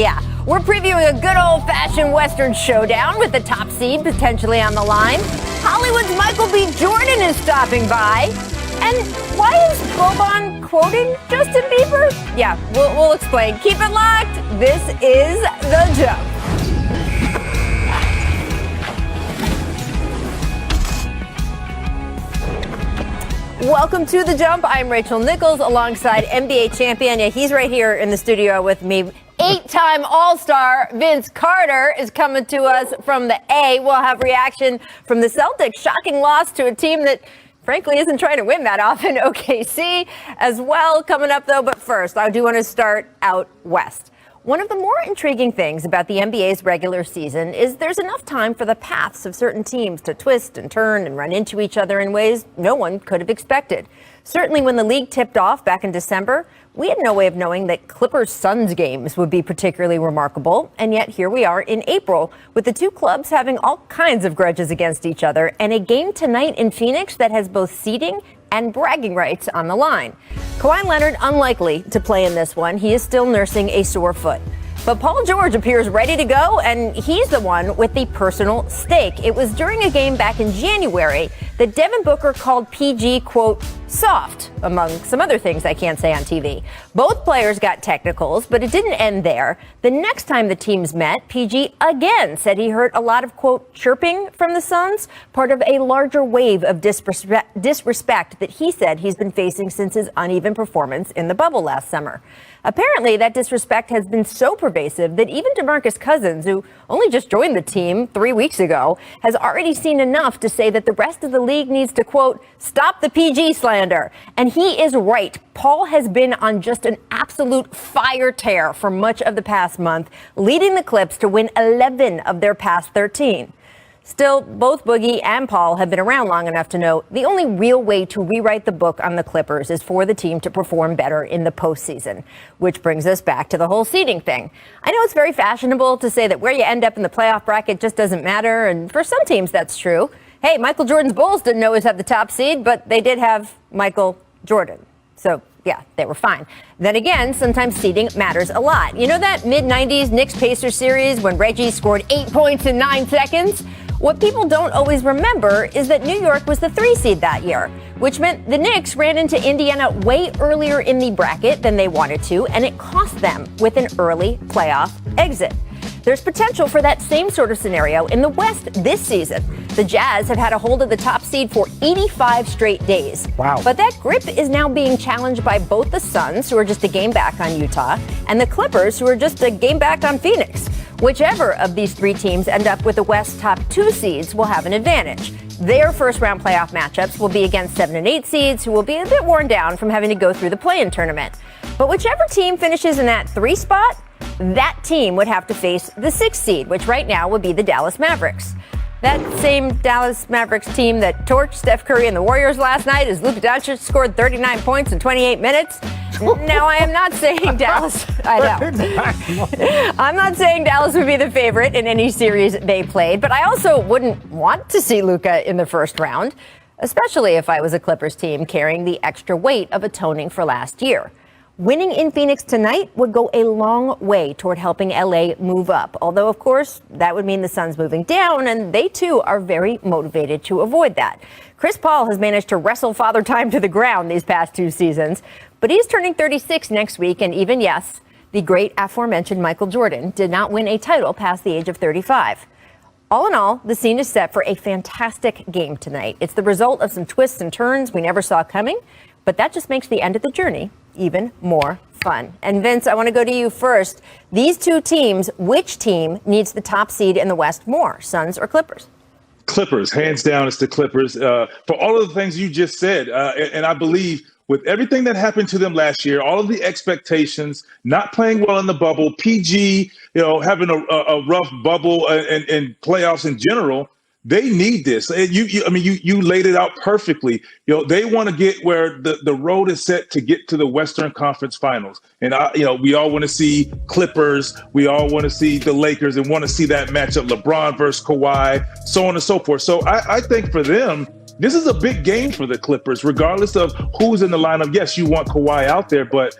Yeah, we're previewing a good old-fashioned Western showdown with the top seed potentially on the line. Hollywood's Michael B. Jordan is stopping by. And why is Boban quoting Justin Bieber? Yeah, we'll explain. Keep it locked. This is The Jump. Welcome to The Jump. I'm Rachel Nichols alongside NBA champion. Yeah, he's right here in the studio with me. 8-time All-Star Vince Carter is coming to us from the A. We'll have reaction from the Celtics. Shocking loss to a team that frankly isn't trying to win that often. OKC as well coming up, though. But first, I do want to start out west. One of the more intriguing things about the NBA's regular season is there's enough time for the paths of certain teams to twist and turn and run into each other in ways no one could have expected. Certainly when the league tipped off back in December, we had no way of knowing that Clippers-Suns games would be particularly remarkable. And yet here we are in April with the two clubs having all kinds of grudges against each other and a game tonight in Phoenix that has both seeding and bragging rights on the line. Kawhi Leonard unlikely to play in this one. He is still nursing a sore foot. But Paul George appears ready to go, and he's the one with the personal stake. It was during a game back in January that Devin Booker called PG, quote, soft, among some other things I can't say on TV. Both players got technicals, but it didn't end there. The next time the teams met, PG again said he heard a lot of, quote, chirping from the Suns, part of a larger wave of disrespect that he said he's been facing since his uneven performance in the bubble last summer. Apparently, that disrespect has been so pervasive that even DeMarcus Cousins, who only just joined the team 3 weeks ago, has already seen enough to say that the rest of the league needs to, quote, stop the PG slander. And he is right. Paul has been on just an absolute fire tear for much of the past month, leading the Clips to win 11 of their past 13. Still, both Boogie and Paul have been around long enough to know the only real way to rewrite the book on the Clippers is for the team to perform better in the postseason, which brings us back to the whole seeding thing. I know it's very fashionable to say that where you end up in the playoff bracket just doesn't matter, and for some teams that's true. Hey, Michael Jordan's Bulls didn't always have the top seed, but they did have Michael Jordan. So, yeah, they were fine. Then again, sometimes seeding matters a lot. You know that mid-90s Knicks-Pacers series when Reggie scored 8 points in 9 seconds? What people don't always remember is that New York was the 3 seed that year, which meant the Knicks ran into Indiana way earlier in the bracket than they wanted to, and it cost them with an early playoff exit. There's potential for that same sort of scenario in the West this season. The Jazz have had a hold of the top seed for 85 straight days. Wow. But that grip is now being challenged by both the Suns, who are just a game back on Utah, and the Clippers, who are just a game back on Phoenix. Whichever of these 3 teams end up with the West top 2 seeds will have an advantage. Their first-round playoff matchups will be against 7 and 8 seeds, who will be a bit worn down from having to go through the play-in tournament. But whichever team finishes in that 3 spot, that team would have to face the 6th seed, which right now would be the Dallas Mavericks. That same Dallas Mavericks team that torched Steph Curry and the Warriors last night as Luka Doncic scored 39 points in 28 minutes. Now, I am not saying Dallas. I know. I'm not saying Dallas would be the favorite in any series they played, but I also wouldn't want to see Luka in the first round, especially if I was a Clippers team carrying the extra weight of atoning for last year. Winning in Phoenix tonight would go a long way toward helping LA move up, although, of course, that would mean the Suns moving down, and they, too, are very motivated to avoid that. Chris Paul has managed to wrestle Father Time to the ground these past 2 seasons, but he's turning 36 next week, and even, yes, the great aforementioned Michael Jordan did not win a title past the age of 35. All in all, the scene is set for a fantastic game tonight. It's the result of some twists and turns we never saw coming, but that just makes the end of the journey even more fun. And Vince, I want to go to you first. These 2 teams, which team needs the top seed in the West more, Suns or Clippers? Clippers, hands down, it's the Clippers. For all of the things you just said, and I believe with everything that happened to them last year, all of the expectations, not playing well in the bubble, PG, having a rough bubble and playoffs in general, they need this. You laid it out perfectly. They want to get where the road is set to get to the Western Conference Finals. And, we all want to see Clippers. We all want to see the Lakers and want to see that matchup, LeBron versus Kawhi, so on and so forth. So I think for them, this is a big game for the Clippers, regardless of who's in the lineup. Yes, you want Kawhi out there, but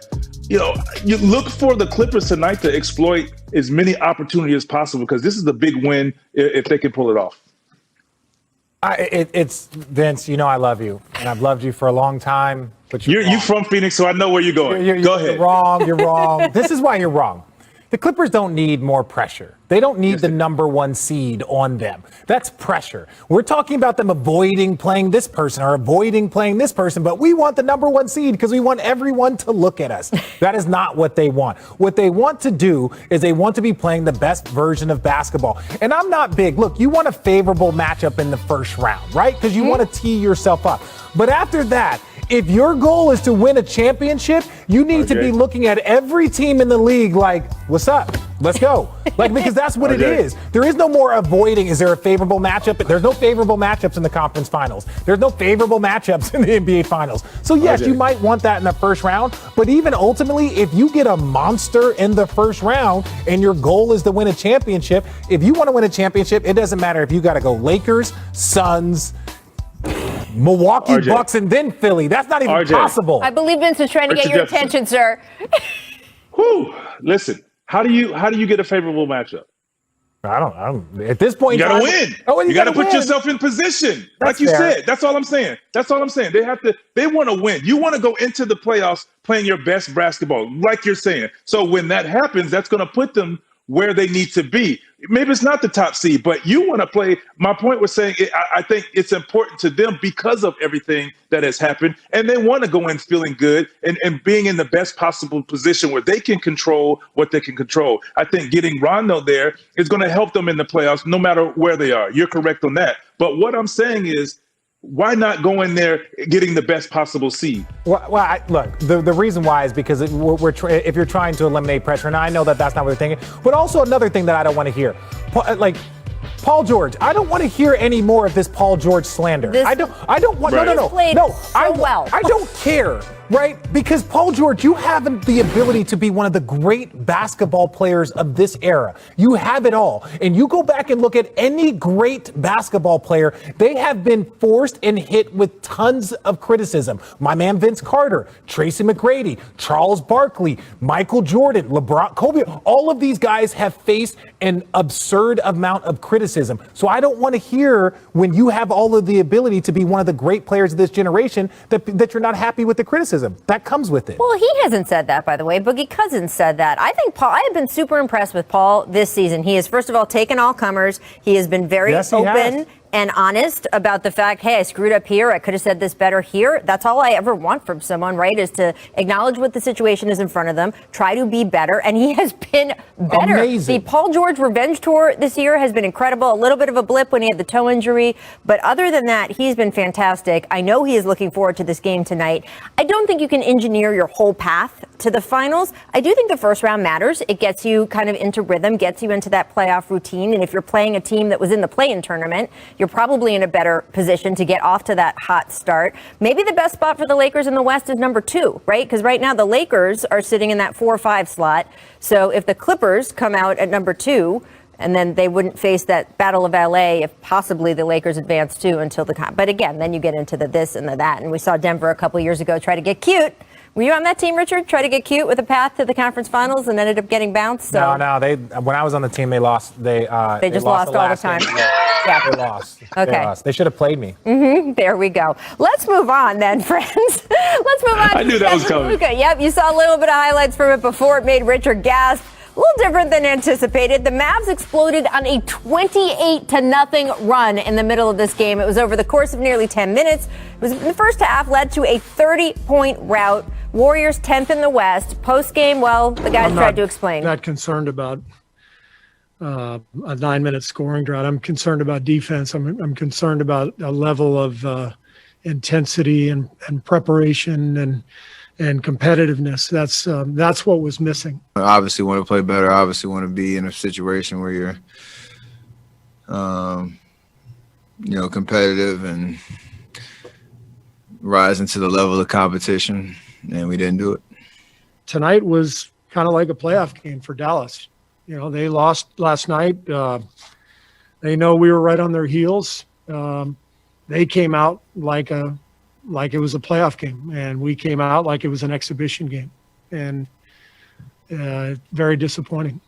you look for the Clippers tonight to exploit as many opportunities as possible because this is a big win if they can pull it off. It's Vince. I love you, and I've loved you for a long time. But you're from Phoenix, so I know where you're going. Go ahead. You're wrong. You're wrong. This is why you're wrong. The Clippers don't need more pressure. They don't need the number one seed on them. That's pressure. We're talking about them avoiding playing this person or avoiding playing this person, but we want the number one seed because we want everyone to look at us. That is not what they want. What they want to do is they want to be playing the best version of basketball. And I'm not big. Look, you want a favorable matchup in the first round, right? Because you want to tee yourself up. But after that, if your goal is to win a championship, you need to be looking at every team in the league like, what's up? Let's go. Because that's what it is. There is no more avoiding. Is there a favorable matchup? There's no favorable matchups in the conference finals. There's no favorable matchups in the NBA finals. So, yes, you might want that in the first round. But even ultimately, if you get a monster in the first round and your goal is to win a championship, if you want to win a championship, it doesn't matter if you got to go Lakers, Suns, Milwaukee Bucks, and then Philly. That's not even possible. I believe Vince is trying to get your attention, sir. Whew. Listen, how do you get a favorable matchup? I don't. At this point, you gotta win. You gotta put yourself in position, like you said. That's all I'm saying. They want to win. You want to go into the playoffs playing your best basketball, like you're saying. So when that happens, that's going to put them where they need to be. Maybe it's not the top seed, but you want to play. My point was saying, I think it's important to them because of everything that has happened. And they want to go in feeling good and being in the best possible position where they can control what they can control. I think getting Rondo there is going to help them in the playoffs, no matter where they are. You're correct on that. But what I'm saying is, why not go in there getting the best possible seed? Look, the reason why is because if you're trying to eliminate pressure, and I know that that's not what they're thinking, but also another thing that I don't want to hear, Paul George. I don't want to hear any more of this Paul George slander. I don't want. Right. No. I don't care. Right? Because Paul George, you have the ability to be one of the great basketball players of this era. You have it all. And you go back and look at any great basketball player, they have been forced and hit with tons of criticism. My man Vince Carter, Tracy McGrady, Charles Barkley, Michael Jordan, LeBron, Kobe, all of these guys have faced an absurd amount of criticism. So I don't want to hear when you have all of the ability to be one of the great players of this generation that you're not happy with the criticism. That comes with it. Well, he hasn't said that, by the way. Boogie Cousins said that. I have been super impressed with Paul this season. He has, first of all, taken all comers. He has been very open and honest about the fact, hey, I screwed up here. I could have said this better here. That's all I ever want from someone, right, is to acknowledge what the situation is in front of them, try to be better, and he has been better. Amazing. The Paul George revenge tour this year has been incredible. A little bit of a blip when he had the toe injury, but other than that, he's been fantastic. I know he is looking forward to this game tonight. I don't think you can engineer your whole path to the finals. I do think the first round matters. It gets you kind of into rhythm, gets you into that playoff routine, and if you're playing a team that was in the play-in tournament, you're probably in a better position to get off to that hot start. Maybe the best spot for the Lakers in the West is number 2, right? Because right now the Lakers are sitting in that 4 or 5 slot. So if the Clippers come out at number 2, and then they wouldn't face that battle of LA if possibly the Lakers advance too until the time. But again, then you get into the this and the that. And we saw Denver a couple years ago try to get cute. Were you on that team, Richard? Try to get cute with a path to the conference finals and ended up getting bounced. So. No. When I was on the team, they lost. They just lost all the time. Yeah, they lost. Okay. They lost. They should have played me. There we go. Let's move on then, friends. Let's move on. I knew that was coming. Yep, you saw a little bit of highlights from it before. It made Richard gasp. A little different than anticipated. The Mavs exploded on a 28-0 run in the middle of this game. It was over the course of nearly 10 minutes. It was in the first half, led to a 30-point rout. Warriors 10th in the West. Post-game, well, the guys tried to explain. I'm not concerned about a 9-minute scoring drought. I'm concerned about defense. I'm concerned about a level of intensity and preparation and competitiveness. That's what was missing. I obviously want to play better. I obviously want to be in a situation where you're, competitive and rising to the level of competition, and we didn't do it. Tonight was kind of like a playoff game for Dallas. They lost last night. They know we were right on their heels. They came out like it was a playoff game, and we came out like it was an exhibition game. And very disappointing.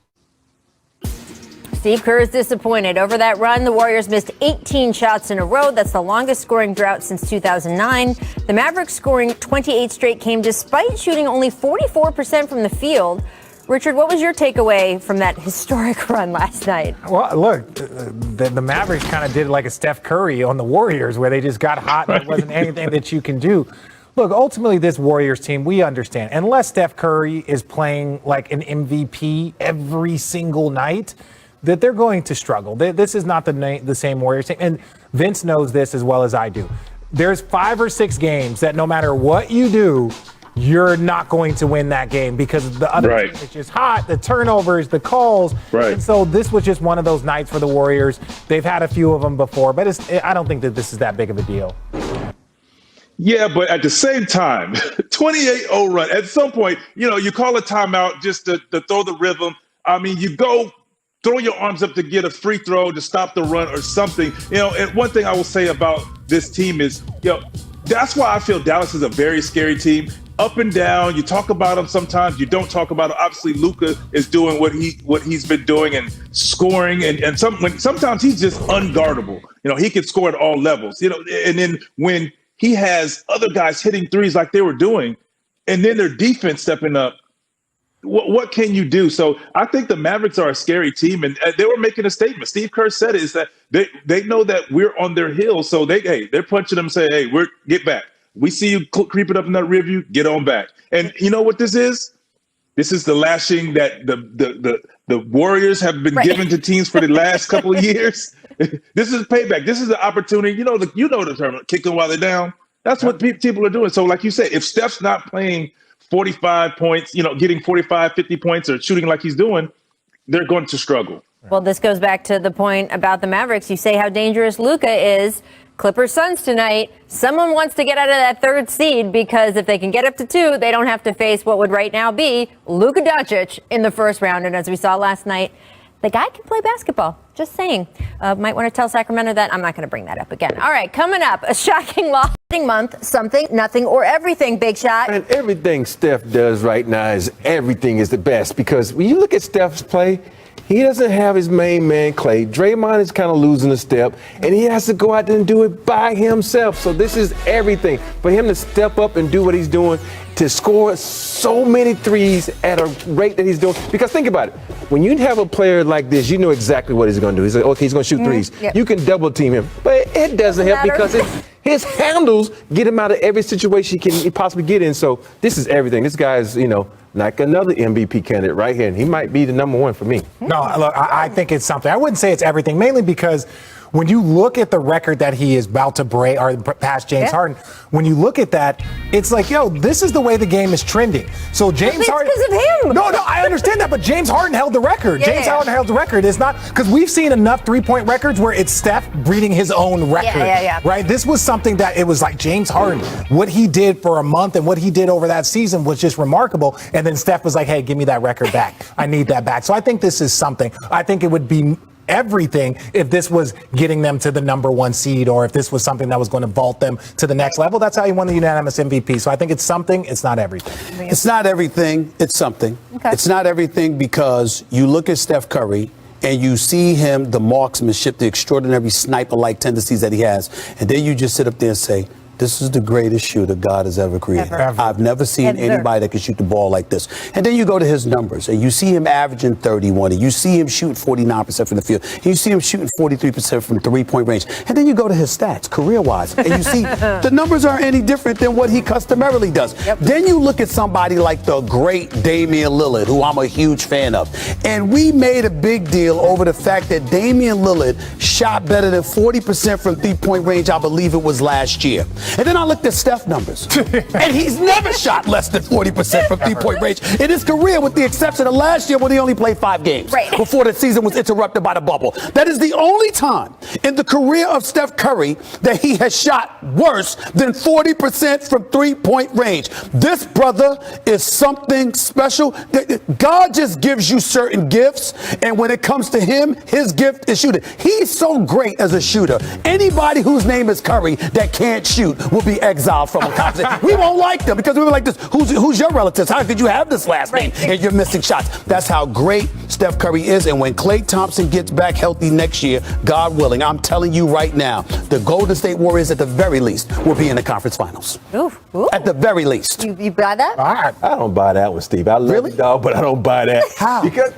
Steve Kerr is disappointed. Over that run, the Warriors missed 18 shots in a row. That's the longest scoring drought since 2009. The Mavericks scoring 28 straight came despite shooting only 44% from the field. Richard, what was your takeaway from that historic run last night? Well, look, the Mavericks kind of did like a Steph Curry on the Warriors, where they just got hot and there wasn't anything that you can do. Look, ultimately, this Warriors team, we understand, unless Steph Curry is playing like an MVP every single night, that they're going to struggle. This is not the same Warriors team. And Vince knows this as well as I do. There's 5 or 6 games that no matter what you do, you're not going to win that game because the other team is just hot, the turnovers, the calls. Right. And so this was just one of those nights for the Warriors. They've had a few of them before, but I don't think that this is that big of a deal. Yeah, but at the same time, 28-0 run. At some point, you call a timeout just to throw the rhythm. I mean, you go throw your arms up to get a free throw to stop the run or something. And one thing I will say about this team is, that's why I feel Dallas is a very scary team. Up and down, you talk about them sometimes, you don't talk about them. Obviously, Luka is doing what he's been doing and scoring, and sometimes he's just unguardable. He can score at all levels. And then when he has other guys hitting threes like they were doing, and then their defense stepping up, what can you do? So I think the Mavericks are a scary team, and they were making a statement. Steve Kerr said it, is that they know that we're on their heels, so they're punching them and saying, hey, get back. We see you creeping up in that rear view, get on back. And you know what this is? This is the lashing that the Warriors have been given to teams for the last couple of years. This is payback. This is the opportunity. You know the term, kick them while they're down. That's what people are doing. So like you said, if Steph's not playing 45 points, getting 45, 50 points or shooting like he's doing, they're going to struggle. Well, this goes back to the point about the Mavericks. You say how dangerous Luka is. Clippers Suns tonight. Someone wants to get out of that 3rd seed because if they can get up to 2, they don't have to face what would right now be Luka Doncic in the first round. And as we saw last night, the guy can play basketball. Just saying. Might want to tell Sacramento that. I'm not going to bring that up again. All right, coming up, a shocking loss month, something, nothing, or everything, Big Shot. And everything Steph does right now is everything is the best, because when you look at Steph's play, he doesn't have his main man, Clay. Draymond is kind of losing a step, and he has to go out there and do it by himself. So this is everything. For him to step up and do what he's doing, to score so many threes at a rate that he's doing. Because think about it. When you have a player like this, you know exactly what he's going to do. He's like, okay, he's going to shoot threes. Yep. You can double team him. But it doesn't help because his handles get him out of every situation he can possibly get in. So this is everything. This guy is, like another MVP candidate right here. And he might be the number 1 for me. No, look, I think it's something. I wouldn't say it's everything, mainly because when you look at the record that he is about to break, or past James Harden, when you look at that, it's like, this is the way the game is trending. So James Harden. It's because of him. No, I understand that, but James Harden held the record. James Harden held the record. It's not because we've seen enough 3-point records where it's Steph beating his own record. Right? This was something that it was like James Harden, what he did for a month and what he did over that season was just remarkable. And then Steph was like, hey, give me that record back. I need that back. So I think this is something. I think it would be everything if this was getting them to the number 1 seed, or if this was something that was going to vault them to the next level. That's how he won the unanimous MVP. So I think it's something. It's not everything. It's not everything. It's something. Okay. It's not everything because you look at Steph Curry and you see him, the marksmanship, the extraordinary sniper-like tendencies that he has, and then you just sit up there and say, this is the greatest shooter God has ever created. Ever. I've never seen anybody that can shoot the ball like this. And then you go to his numbers, and you see him averaging 31, and you see him shooting 49% from the field, and you see him shooting 43% from 3-point range. And then you go to his stats, career-wise, and you see the numbers aren't any different than what he customarily does. Then you look at somebody like the great Damian Lillard, who I'm a huge fan of. And we made a big deal over the fact that Damian Lillard shot better than 40% from 3-point range, I believe it was last year. And then I looked at Steph's numbers, and he's never shot less than 40% from 3-point range in his career, with the exception of last year when he only played 5 games before the season was interrupted by the bubble. That is the only time in the career of Steph Curry that he has shot worse than 40% from 3-point range. This brother is something special. God just gives you certain gifts, and when it comes to him, his gift is shooting. He's so great as a shooter. Anybody whose name is Curry that can't shoot shoot will be exiled from a conversation. We won't like them because we were like this. Who's your relatives? How could you have this last name and you're missing shots? That's how great Steph Curry is. And when Klay Thompson gets back healthy next year, God willing, I'm telling you right now, the Golden State Warriors at the very least will be in the conference finals. Ooh. At the very least. You buy that? I don't buy that one, Steve. I love Really? you, dog, but I don't buy that. How? Because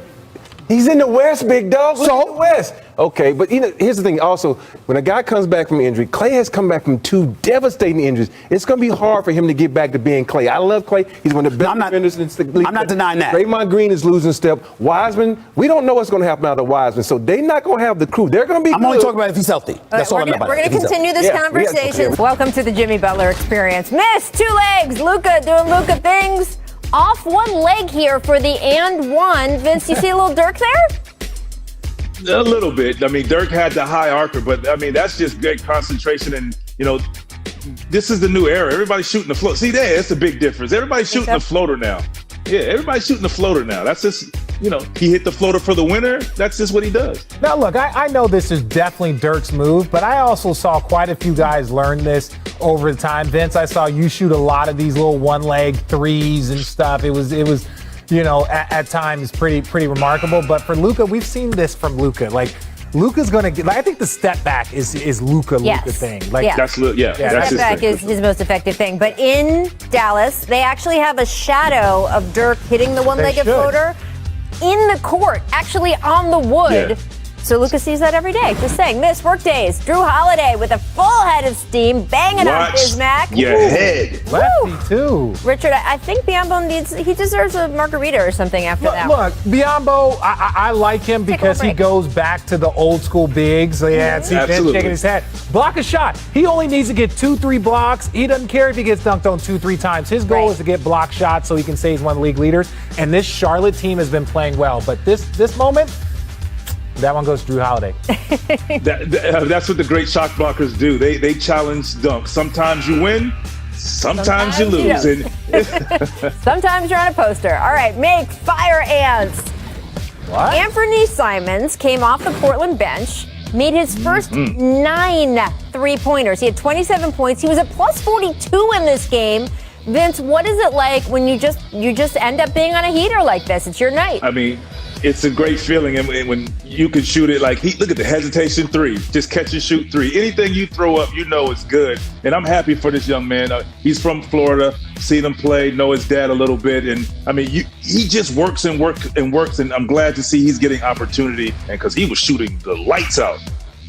he's in the West, big dog. Look So? at the West. Okay, but here's the thing. Also, when a guy comes back from injury, Klay has come back from 2 devastating injuries. It's going to be hard for him to get back to being Klay. I love Klay. He's one of the best defenders in the league. I'm not denying that. Draymond Green is losing step. Wiseman, we don't know what's going to happen out of Wiseman, so they're not going to have the crew. They're going to be I'm good. only talking about if he's healthy. That's all I meant by We're that. going to If he's continue healthy. this Yeah, conversation. yeah. Welcome to the Jimmy Butler experience. Miss 2 legs. Luka doing Luka things. Off 1 leg here for the and 1. Vince, you see a little Dirk there? A little bit. I mean, Dirk had the high archer, but I mean, that's just great concentration. And, this is the new era. Everybody's shooting the float. See, that's a big difference. Everybody's shooting the floater now. Yeah, everybody's shooting the floater now. That's just, he hit the floater for the winner. That's just what he does. Now, look, I know this is definitely Dirk's move, but I also saw quite a few guys learn this over the time. Vince, I saw you shoot a lot of these little 1-leg threes and stuff. It was at times pretty remarkable. But for Luka, we've seen this from Luka. Like, Luka's going to get, I think the step back is Luka thing. Like, Yeah. That's The that's step his back thing. is his most effective thing. But in Dallas, they actually have a shadow of Dirk hitting the 1-legged should. floater in the court, actually on the wood. Yeah. So Luka sees that every day. Just saying, miss work days. Drew Holiday with a full head of steam, banging on Watch Bismack. your head. lefty, too. Richard, I think Biombo he deserves a margarita or something after that. Look, Biombo, I like him Take a because he break. goes back to the old school bigs. Yeah, see Vince Absolutely. shaking his head. Block a shot. He only needs to get 2-3 blocks. He doesn't care if he gets dunked on 2-3 times. His goal Right. is to get block shots so he can say he's one of the league leaders. And this Charlotte team has been playing well. But this moment, that one goes to Drew Holiday. That's what the great shot blockers do. They challenge dunks. Sometimes you win, sometimes you lose. Sometimes you And Sometimes you're on a poster. All right, make fire ants. What? Anthony Simons came off the Portland bench, made his first 9 3-pointers. He had 27 points. He was at plus 42 in this game. Vince, what is it like when you just end up being on a heater like this? It's your night. I mean, it's a great feeling, and when you can shoot it like look at the hesitation 3, just catch and shoot 3. Anything you throw up, it's good. And I'm happy for this young man. He's from Florida, seen him play, know his dad a little bit, and I mean, he just works and works and works. And I'm glad to see he's getting opportunity, and because he was shooting the lights out.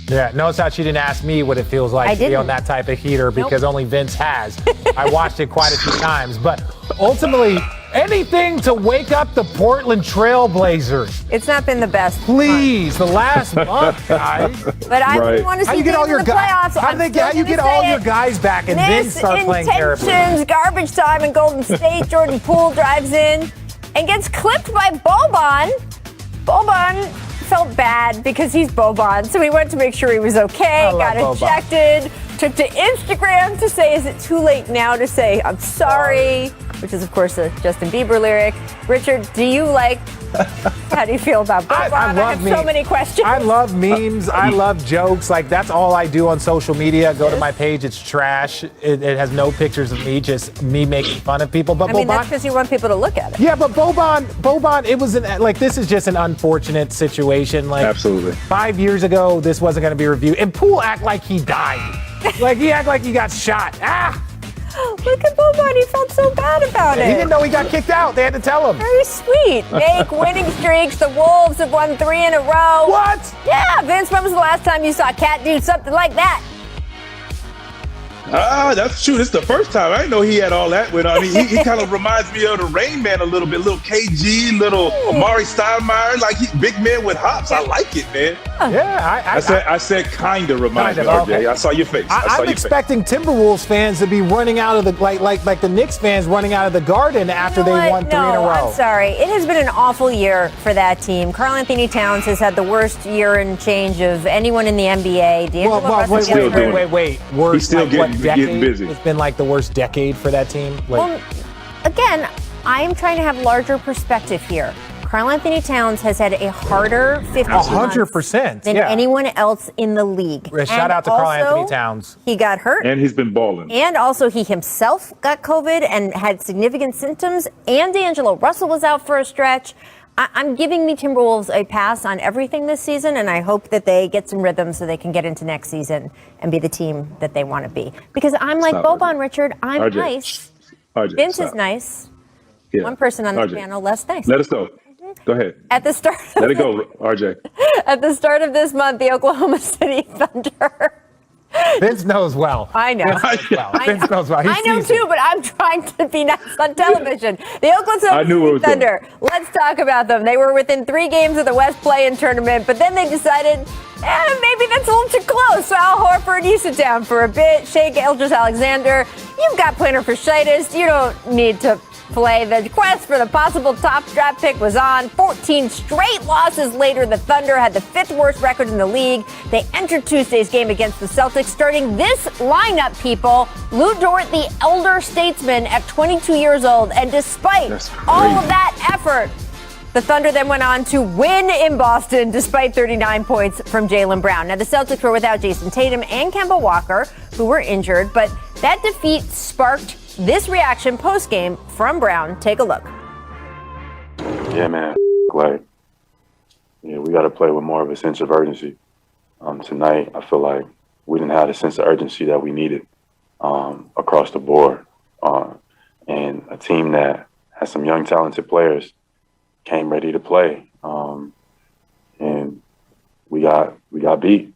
Yeah, notice how she didn't ask me what it feels like I to be didn't. on that type of heater because only Vince has. I watched it quite a few times. But ultimately, anything to wake up the Portland Trailblazers. It's not been the best. Please, the last month, guys. But I Right. want to see How you get things all in your the guys? playoffs. So How I'm do still how you gonna get all say your it. guys back and then start playing terribly? Intentions, garbage time in Golden State. Jordan Poole drives in and gets clipped by Boban. Boban felt bad because he's Boban, so he went to make sure he was okay, I love got Boban. ejected, took to Instagram to say, is it too late now to say I'm sorry? Which is, of course, a Justin Bieber lyric. Richard, do you like, how do you feel about Boban? I have so many questions. I love memes. I love jokes. Like, that's all I do on social media. Go to my page. It's trash. It has no pictures of me, just me making fun of people. But I mean, Boban, that's because you want people to look at it. yeah, but Boban, it was this is just an unfortunate situation. Like, Absolutely. 5 years ago, this wasn't going to be reviewed. And Poole act like he died. Like, he act like he got shot. Look at Boban. He felt so bad about He it. didn't know he got kicked out. They had to tell him. Very sweet. Make winning streaks. The Wolves have won 3 in a row. What? Yeah, Vince, when was the last time you saw Cat do something like that? That's true. This is the first time. I didn't know he had all that with on. He kind of reminds me of the Rain Man a little bit. Little KG, little Amari Stoudemire. Like, he big man with hops. I like it, man. Yeah, I said kind of reminds me, Kinda, RJ. okay. I saw your face. I saw I'm your expecting Timberwolves fans to be running out of the like the Knicks fans running out of the Garden after You know they what? won 3 in a No, row. I'm sorry. It has been an awful year for that team. Karl Anthony Towns has had the worst year and change of anyone in the NBA. D'Angelo Russell still getting hurt. doing wait. Worst, He's still like, what getting decade? busy. It's been like the worst decade for that team. Like, Well, again, I'm trying to have larger perspective here. Karl Anthony Towns has had a harder 50 months 100%, than yeah. anyone else in the league. Shout out to Karl Anthony Towns. He got hurt. And he's been balling. And also he himself got COVID and had significant symptoms. And D'Angelo Russell was out for a stretch. I'm giving the Timberwolves a pass on everything this season, and I hope that they get some rhythm so they can get into next season and be the team that they want to be. Because I'm like Boban, Richard. I'm RJ. nice. RJ, Vince stop. is nice. Yeah. One person on the RJ. panel less nice. Let us go. Go ahead. At the start, Let it go, RJ. at the start of this month, the Oklahoma City Thunder. Vince knows well. I know. Vince knows well. He I know sees it. too, but I'm trying to be nice on television. The Oklahoma I knew what City was going. Thunder. Let's talk about them. They were within 3 games of the West Play-In tournament, but then they decided, maybe that's a little too close. So Al Horford, you sit down for a bit. Shea Gilgeous-Alexander, you've got plantar fasciitis. You don't need to play. The quest for the possible top draft pick was on. 14 straight losses later, the Thunder had the 5th worst record in the league. They entered Tuesday's game against the Celtics, starting this lineup, people. Lou Dort, the elder statesman at 22 years old. And despite all of that effort, the Thunder then went on to win in Boston despite 39 points from Jaylen Brown. Now, the Celtics were without Jason Tatum and Kemba Walker, who were injured, but that defeat sparked this reaction post-game from Brown. Take a look. Yeah, man. Like, we got to play with more of a sense of urgency. Tonight, I feel like we didn't have the sense of urgency that we needed across the board. And a team that has some young, talented players came ready to play. And we got beat.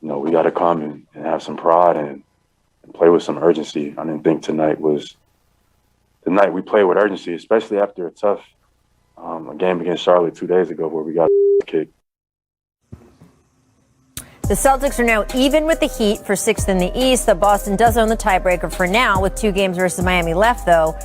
We got to come and have some pride and play with some urgency. I didn't think tonight was the night we played with urgency, especially after a tough a game against Charlotte 2 days ago where we got kicked. The Celtics are now even with the Heat for 6th in the East. The Boston does own the tiebreaker for now with 2 games versus Miami left, though.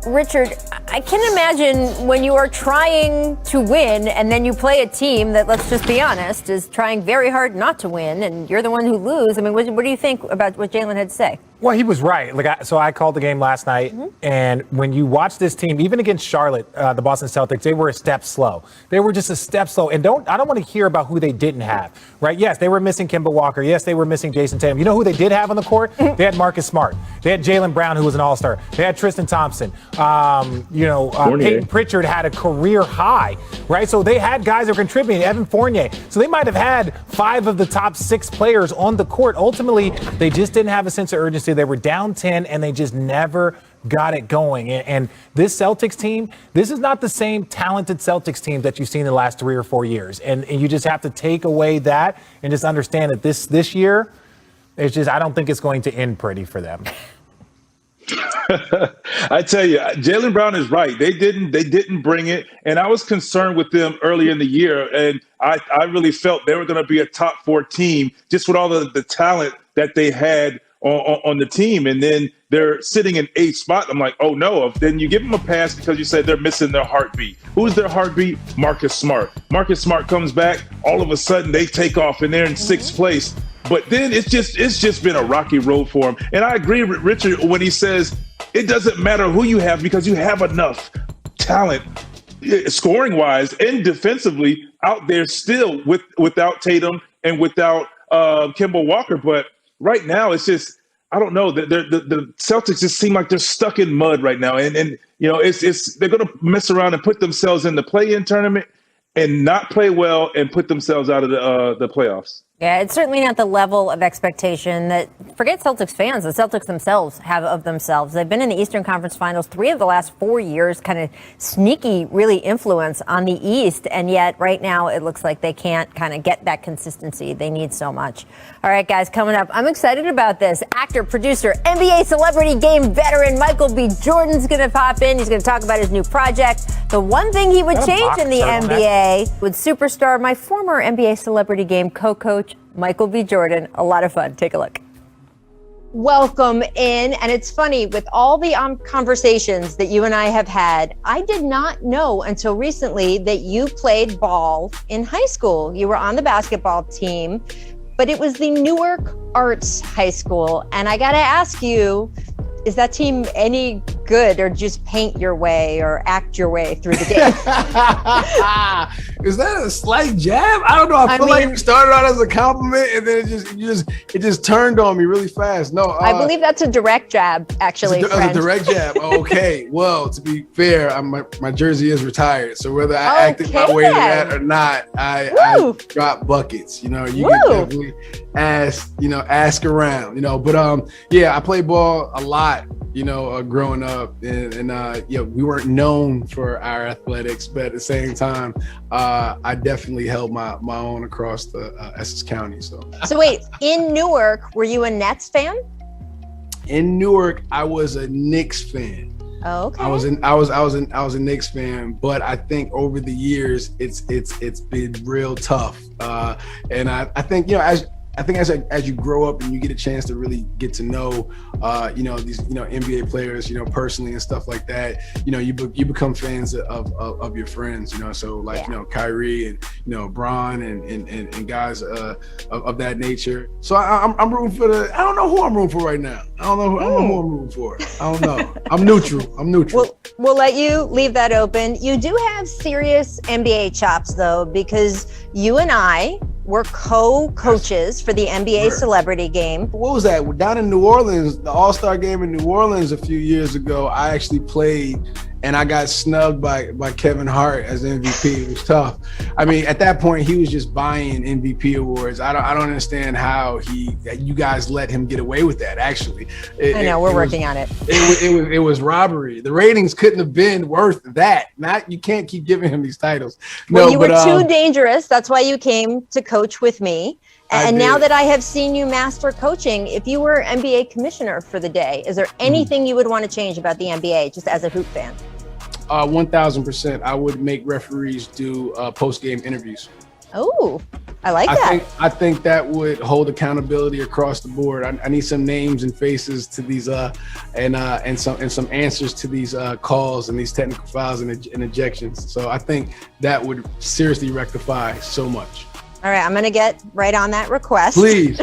Richard, I can imagine when you are trying to win and then you play a team that, let's just be honest, is trying very hard not to win and you're the one who lose. I mean, what do you think about what Jaylen had to say? Well, he was right. So I called the game last night, and when you watch this team, even against Charlotte, the Boston Celtics, they were a step slow. They were just a step slow. And I don't want to hear about who they didn't have, right? Yes, they were missing Kemba Walker. Yes, they were missing Jason Tatum. You know who they did have on the court? They had Marcus Smart. They had Jaylen Brown, who was an all-star. They had Tristan Thompson. Peyton Pritchard had a career high, right? So they had guys that were contributing. Evan Fournier. So they might have had 5 of the top 6 players on the court. Ultimately, they just didn't have a sense of urgency. They were down 10, and they just never got it going. And this Celtics team, this is not the same talented Celtics team that you've seen in the last 3 or 4 years. And you just have to take away that and just understand that this year, it's just, I don't think it's going to end pretty for them. I tell you, Jaylen Brown is right. They didn't bring it. And I was concerned with them early in the year. And I really felt they were going to be a top 4 team just with all the talent that they had on the team. And then they're sitting in 8th spot. I'm like, oh no. Then you give them a pass because you said they're missing their heartbeat. Who's their heartbeat? Marcus Smart. Marcus Smart comes back. All of a sudden they take off and they're in 6th place. But then it's just been a rocky road for him. And I agree with Richard when he says it doesn't matter who you have because you have enough talent, scoring wise and defensively, out there still without Tatum and without Kemba Walker. But right now, it's just, I don't know. The Celtics just seem like they're stuck in mud right now, and they're going to mess around and put themselves in the play-in tournament and not play well and put themselves out of the playoffs. Yeah, it's certainly not the level of expectation that, forget Celtics fans, the Celtics themselves have of themselves. They've been in the Eastern Conference Finals 3 of the last 4 years, kind of sneaky, really influence on the East. And yet right now it looks like they can't kind of get that consistency they need so much. All right, guys, coming up, I'm excited about this. Actor, producer, NBA celebrity game veteran Michael B. Jordan's going to pop in. He's going to talk about his new project. The one thing he would change in the NBA with superstar, my former NBA celebrity game co-coach, Michael B. Jordan. A lot of fun. Take a look. Welcome in. And it's funny, with all the conversations that you and I have had, I did not know until recently that you played ball in high school. You were on the basketball team, but it was the Newark Arts High School. And I got to ask you, is that team any good, or just paint your way or act your way through the game? Is that a slight jab? I don't know. I feel like you started out as a compliment and then it just turned on me really fast. No, I believe that's a direct jab, actually. It's a direct jab. Okay. Well, to be fair, my jersey is retired, so whether I acted my way to that or not, I drop buckets. You know, you can definitely ask around. You know, but yeah, I played ball a lot. You know, growing up, and we weren't known for our athletics, but at the same time, I definitely held my own across the Essex County. So wait, in Newark, were you a Nets fan? In Newark, I was a Knicks fan. Oh, okay. I was a Knicks fan, but I think over the years, it's been real tough, and I think as you grow up and you get a chance to really get to know, these, NBA players, personally and stuff like that, you become fans of your friends, so like, Kyrie and, Bron and guys of that nature. So I'm rooting for I don't know who I'm rooting for right now. I don't know who I'm rooting for. I don't know. I'm neutral. We'll let you leave that open. You do have serious NBA chops though, because you and I were co-coaches for the NBA Celebrity Game. What was that? Down in New Orleans, the All-Star Game in New Orleans a few years ago, I actually played and I got snubbed by Kevin Hart as MVP. It was tough. I mean, at that point, he was just buying MVP awards. I don't understand how you guys let him get away with that, actually. I know, we're working on it. It was robbery. The ratings couldn't have been worth that. You can't keep giving him these titles. Well, you were too dangerous. That's why you came to coach with me. And now that I have seen you master coaching, if you were NBA commissioner for the day, is there anything you would want to change about the NBA, just as a hoop fan? 1,000%. I would make referees do post-game interviews. Oh, I like that. I think that would hold accountability across the board. I need some names and faces to these and some answers to these calls and these technical fouls and ejections. So I think that would seriously rectify so much. All right, I'm going to get right on that request. Please.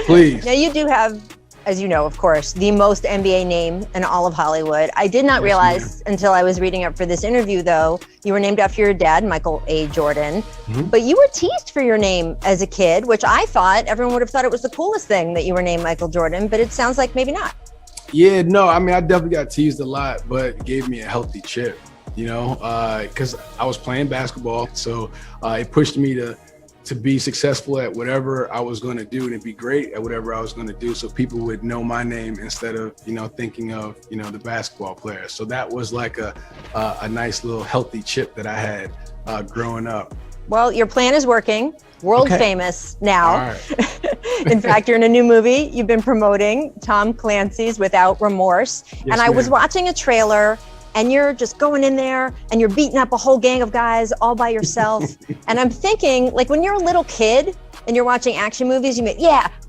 Now you do have, as you know, of course, the most NBA name in all of Hollywood. I did not realize until I was reading up for this interview, though, you were named after your dad, Michael A. Jordan. But you were teased for your name as a kid, which I thought everyone would have thought it was the coolest thing that you were named Michael Jordan, but it sounds like maybe not. Yeah, no, I mean, I definitely got teased a lot, but it gave me a healthy chip, because I was playing basketball. So it pushed me to be successful at whatever I was going to do and to be great at whatever I was going to do, so people would know my name instead of thinking of the basketball player. So that was like a nice little healthy chip that I had growing up. Well, your plan is working. World famous now. All right. In fact, you're in a new movie you've been promoting, Tom Clancy's Without Remorse. Yes, I was watching a trailer, and you're just going in there and you're beating up a whole gang of guys all by yourself. And I'm thinking, like, when you're a little kid and you're watching action movies, you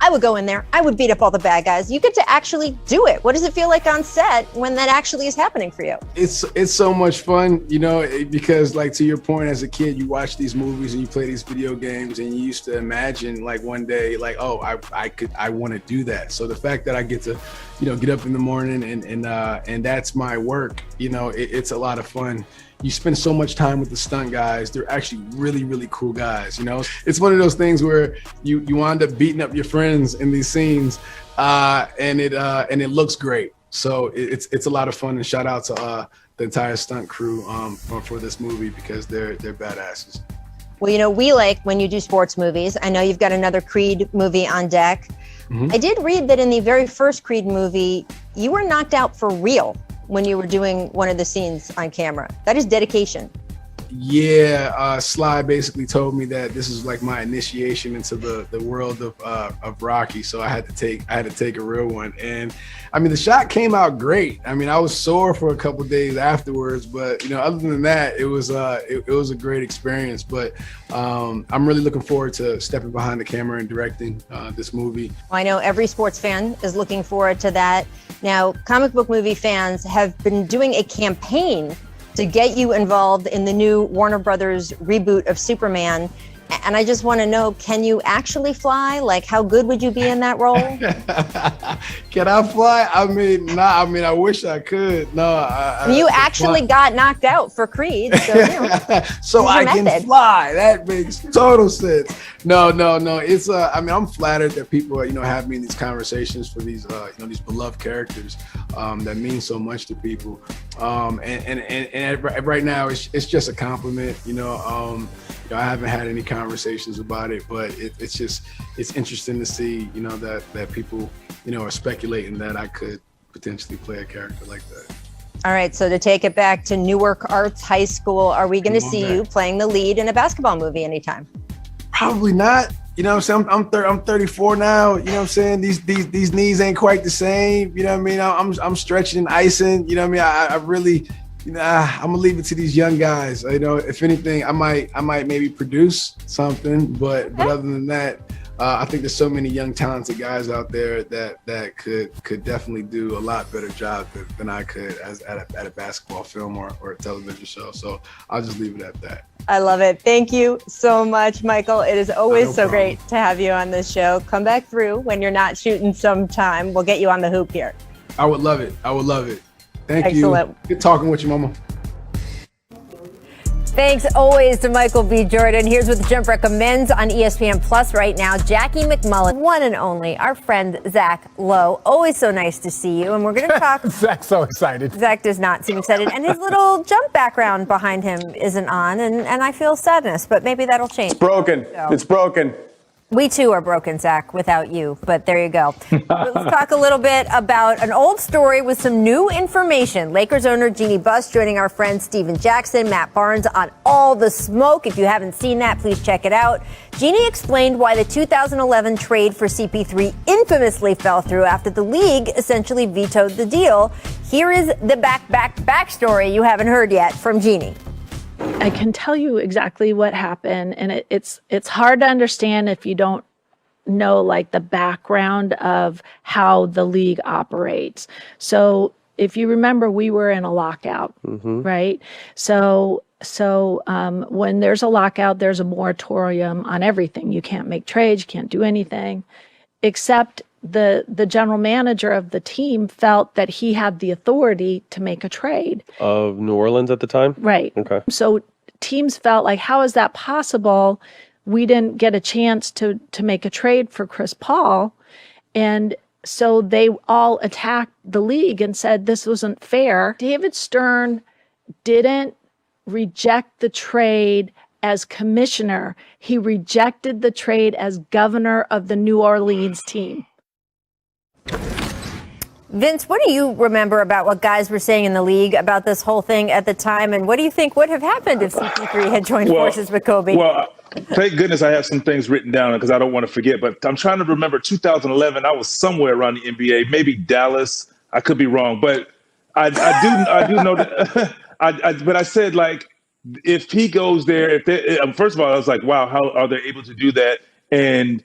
I would go in there, I would beat up all the bad guys. You get to actually do it. What does it feel like on set when that actually is happening for you? It's so much fun, because, like, to your point, as a kid, you watch these movies and you play these video games and you used to imagine, like, one day, like, oh, I want to do that. So the fact that I get to get up in the morning and that's my work, it's a lot of fun. You spend so much time with the stunt guys. They're actually really, really cool guys. It's one of those things where you wind up beating up your friends in these scenes, and it looks great. So it's a lot of fun. And shout out to the entire stunt crew for this movie, because they're badasses. Well, we like when you do sports movies. I know you've got another Creed movie on deck. I did read that in the very first Creed movie, you were knocked out for real when you were doing one of the scenes on camera. That is dedication. Yeah, Sly basically told me that this is like my initiation into the world of Rocky, so I had to take a real one. And I mean, the shot came out great. I mean, I was sore for a couple of days afterwards, but other than that, it was a great experience. But I'm really looking forward to stepping behind the camera and directing this movie. I know every sports fan is looking forward to that. Now, comic book movie fans have been doing a campaign to get you involved in the new Warner Brothers reboot of Superman. And I just want to know, can you actually fly? Like, how good would you be in that role? Can I fly? I mean, nah. I mean, I wish I could. No, you actually got knocked out for Creed, so you know, so I can method. fly. That makes total sense. No. It's I mean, I'm flattered that people have me in these conversations for these these beloved characters that mean so much to people. And right now it's just a compliment. I haven't had any conversations about it, but it's interesting to see that people are speculating that I could potentially play a character like that. All right, so to take it back to Newark Arts High School, are we going to see you playing the lead in a basketball movie anytime? Probably not. You know what I'm saying? I'm 34 now. You know what I'm saying? These knees ain't quite the same. You know what I mean? I'm stretching and icing. You know what I mean? I really, I'm gonna leave it to these young guys. If anything, I might maybe produce something, but other than that, I think there's so many young talented guys out there that could definitely do a lot better job than I could at a basketball film or a television show. So I'll just leave it at that. I love it. Thank you so much, Michael. It is always so great to have you on this show. Come back through when you're not shooting sometime. We'll get you on the hoop here. I would love it. Thank Excellent. you. Good talking with you, Mama. Thanks always to Michael B. Jordan. Here's what The Jump recommends on ESPN Plus right now. Jackie McMullen, one and only, our friend Zach Lowe. Always so nice to see you. And we're going to talk. Zach's so excited. Zach does not seem excited. And his little jump background behind him isn't on. And I feel sadness, but maybe that'll change. Broken. So. It's broken. We too are broken, Zach, without you, but there you go. Let's talk a little bit about an old story with some new information. Lakers owner Jeanie Buss joining our friend Steven Jackson, Matt Barnes on All the Smoke. If you haven't seen that, please check it out. Jeanie explained why the 2011 trade for CP3 infamously fell through after the league essentially vetoed the deal. Here is the backstory you haven't heard yet from Jeanie. I can tell you exactly what happened, and it's hard to understand if you don't know like the background of how the league operates. So if you remember, we were in a lockout, right? So when there's a lockout, there's a moratorium on everything. You can't make trades, you can't do anything, except the general manager of the team felt that he had the authority to make a trade. Of New Orleans at the time? Right. Okay. So teams felt like, how is that possible? We didn't get a chance to make a trade for Chris Paul. And so they all attacked the league and said this wasn't fair. David Stern didn't reject the trade as commissioner. He rejected the trade as governor of the New Orleans team. Vince, what do you remember about what guys were saying in the league about this whole thing at the time? And what do you think would have happened if CP3 had joined forces with Kobe? Well, thank goodness I have some things written down because I don't want to forget. But I'm trying to remember 2011. I was somewhere around the NBA, maybe Dallas. I could be wrong, but I do know that. But I said, like, if he goes there, first of all, I was like, wow, how are they able to do that? And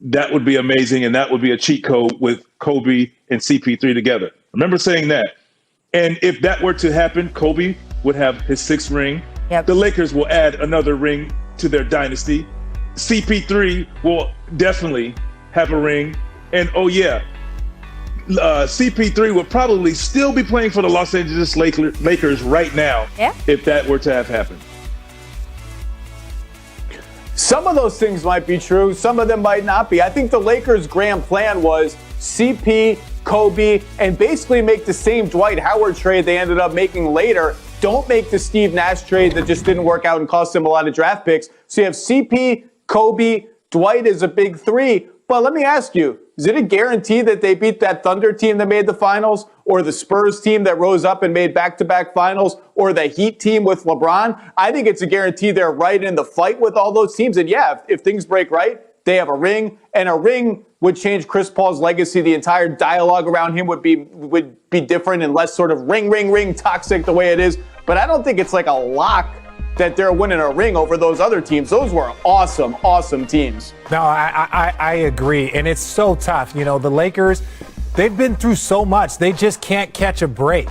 that would be amazing, and that would be a cheat code with Kobe and CP3 together. I remember saying that. And if that were to happen, Kobe would have his 6th ring. Yep. The Lakers will add another ring to their dynasty. CP3 will definitely have a ring. And CP3 would probably still be playing for the Los Angeles Lakers right now if that were to have happened. Some of those things might be true. Some of them might not be. I think the Lakers' grand plan was CP, Kobe, and basically make the same Dwight Howard trade they ended up making later. Don't make the Steve Nash trade that just didn't work out and cost them a lot of draft picks. So you have CP, Kobe, Dwight is a big 3. But let me ask you, is it a guarantee that they beat that Thunder team that made the finals, or the Spurs team that rose up and made back-to-back finals, or the Heat team with LeBron? I think it's a guarantee they're right in the fight with all those teams. And yeah, if things break right, they have a ring, and a ring would change Chris Paul's legacy. The entire dialogue around him would be different and less sort of ring toxic the way it is. But I don't think it's like a lock that they're winning a ring over those other teams. Those were awesome teams. No, I agree. And it's so tough. You know, the Lakers, they've been through so much. They just can't catch a break.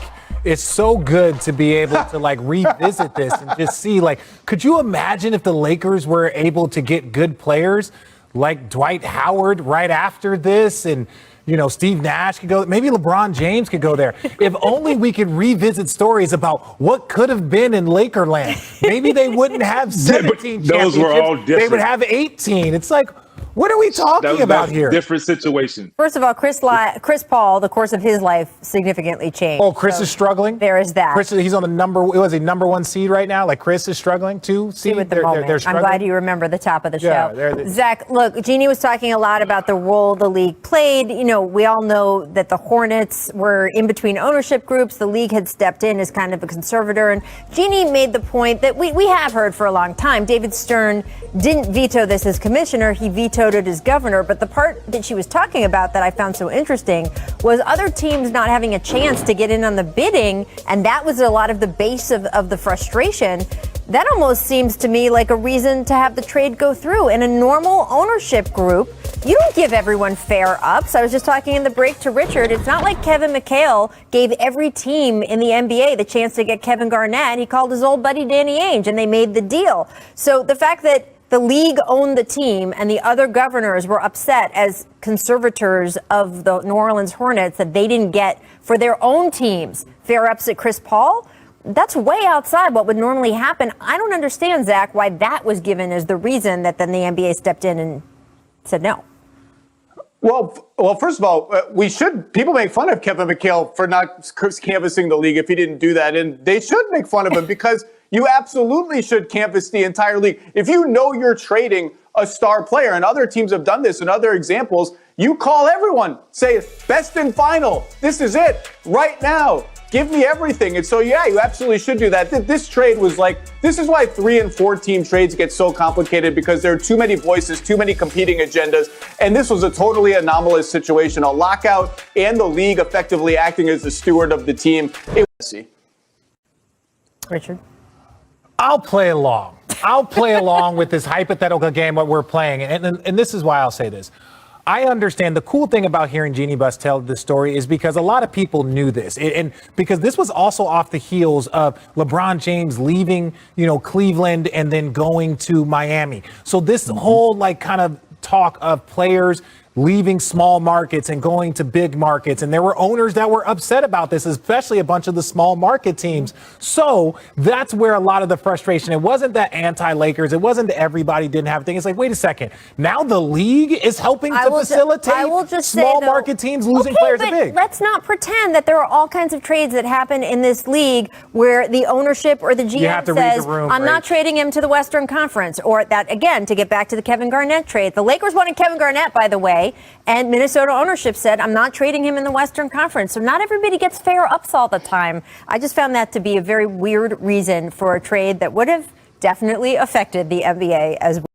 it's so good to be able to like revisit this and just see, like, could you imagine if the Lakers were able to get good players like Dwight Howard right after this, and Steve Nash could go, maybe LeBron James could go there. If only we could revisit stories about what could have been in Lakerland. Maybe they wouldn't have 17 those were all different. They would have 18. It's like, what are we talking about here? Different situation. First of all, Chris Paul, the course of his life significantly changed. Oh, Chris is struggling? There is that. Chris, he's on the number one seed right now. Like, Chris is struggling too. See at the moment. They're I'm glad you remember the top of the Yeah, show. Zach, look, Jeannie was talking a lot about the role the league played. We all know that the Hornets were in between ownership groups. The league had stepped in as kind of a conservator. And Jeannie made the point that we have heard for a long time. David Stern didn't veto this as commissioner. He vetoed it as governor. But the part that she was talking about that I found so interesting was other teams not having a chance to get in on the bidding. And that was a lot of the base of the frustration. That almost seems to me like a reason to have the trade go through. In a normal ownership group, you don't give everyone fair ups. I was just talking in the break to Richard. It's not like Kevin McHale gave every team in the NBA the chance to get Kevin Garnett. He called his old buddy Danny Ainge, and they made the deal. So the fact that the league owned the team and the other governors were upset as conservators of the New Orleans Hornets that they didn't get for their own teams fair ups at Chris Paul, that's way outside what would normally happen. I don't understand, Zach, why that was given as the reason that then the NBA stepped in and said no. Well, first of all, people make fun of Kevin McHale for not canvassing the league if he didn't do that. And they should make fun of him because you absolutely should canvass the entire league. If you know you're trading a star player, and other teams have done this in other examples, you call everyone, say, best and final. This is it right now. Give me everything. And so, yeah, you absolutely should do that. This trade was this is why 3 and 4 team trades get so complicated, because there are too many voices, too many competing agendas. And this was a totally anomalous situation, a lockout and the league effectively acting as the steward of the team. Richard? I'll play along. I'll play along with this hypothetical game what we're playing. And this is why I'll say this. I understand the cool thing about hearing Jeannie Buss tell this story is because a lot of people knew this. And because this was also off the heels of LeBron James leaving, Cleveland and then going to Miami. So this whole kind of talk of players leaving small markets and going to big markets. And there were owners that were upset about this, especially a bunch of the small market teams. So that's where a lot of the frustration, it wasn't that anti-Lakers. It wasn't that everybody didn't have a thing. It's like, wait a second. Now the league is helping to facilitate small market teams losing players to big. Let's not pretend that there are all kinds of trades that happen in this league where the ownership or the GM says, I'm not trading him to the Western Conference. Or that, again, to get back to the Kevin Garnett trade. The Lakers wanted Kevin Garnett, by the way. And Minnesota ownership said, I'm not trading him in the Western Conference. So not everybody gets fair ups all the time. I just found that to be a very weird reason for a trade that would have definitely affected the NBA as well.